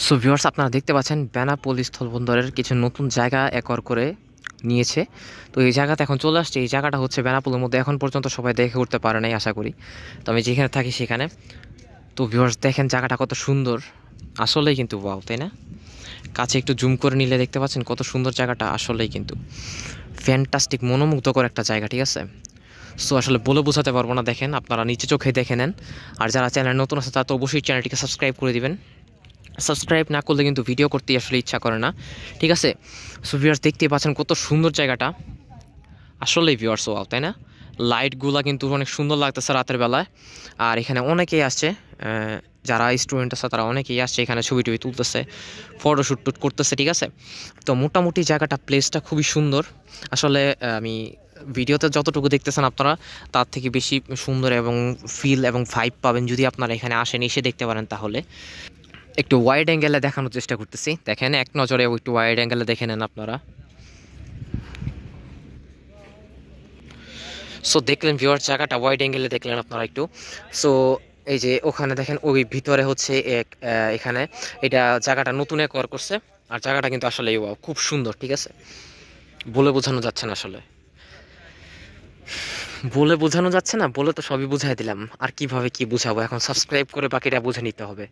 So viewers, আপনারা দেখতে পাচ্ছেন বেনাপোল স্থলবন্দরের কিছু নতুন জায়গা একর করে নিয়েছে। তো এই জায়গাতে এখন চলে আসছে। এই জায়গাটা হচ্ছে বেনাপোলের মধ্যে এখন পর্যন্ত সবাই দেখে উঠতে পারে নাই আশা করি। তো আমি যেখানে থাকি সেখানে। তো ভিউয়ার্স দেখেন জায়গাটা কত সুন্দর, আসলেই কিন্তু ওয়াও, তাই না? কাছে একটু জুম করে নিলে দেখতে পাচ্ছেন কত সুন্দর জায়গাটা, আসলেই কিন্তু ফ্যান্টাস্টিক, মনোমুগ্ধকর একটা জায়গা, ঠিক আছে? সো আসলে বলে বোঝাতে পারবো না, দেখেন আপনারা নিচে চোখে দেখে নেন। আর যারা চ্যানেল নতুন আছে তারা তো অবশ্যই চ্যানেলটিকে সাবস্ক্রাইব করে দিবেন। সাবস্ক্রাইব না করলে কিন্তু ভিডিও করতেই আসলে ইচ্ছা করে না, ঠিক আছে? সো ভিউয়ার্স দেখতেই পাচ্ছেন কত সুন্দর জায়গাটা, আসলেই ভিউয়ার্স ওয়াও, তাই না? লাইটগুলা কিন্তু অনেক সুন্দর লাগতেছে রাতের বেলায়। আর এখানে অনেকেই আসছে, যারা স্টুডেন্ট আছে তারা অনেকেই আসছে এখানে, ছবি টবি তুলতেছে, ফটোশ্যুট টুট করতেছে, ঠিক আছে? তো মোটামুটি জায়গাটা, প্লেসটা খুবই সুন্দর। আসলে আমি ভিডিওতে যতটুকু দেখতেছেন আপনারা তার থেকে বেশি সুন্দর এবং ফিল এবং ভাইব পাবেন যদি আপনারা এখানে আসেন, এসে দেখতে পারেন। তাহলে একটু ওয়াইড অ্যাঙ্গেলে দেখানোর চেষ্টা করতেছি, দেখেন এক নজরে একটু ওয়াইড অ্যাঙ্গেলে দেখে নেন আপনারা। সো দেখলেন ভিউয়ার জায়গাটা, ওয়াইড অ্যাঙ্গেলে দেখলেন আপনারা একটু। সো এই যে ওখানে দেখেন ওই ভিতরে হচ্ছে এখানে এটা জায়গাটা নতুন একর করছে। আর জায়গাটা কিন্তু আসলে খুব সুন্দর, ঠিক আছে? বলে বোঝানো যাচ্ছে না আসলে, বলে বোঝানো যাচ্ছে না, বলে তো সবই বুঝাই দিলাম, আর কিভাবে কি বুঝাবো? এখন সাবস্ক্রাইব করে বাকিটা বুঝে নিতে হবে।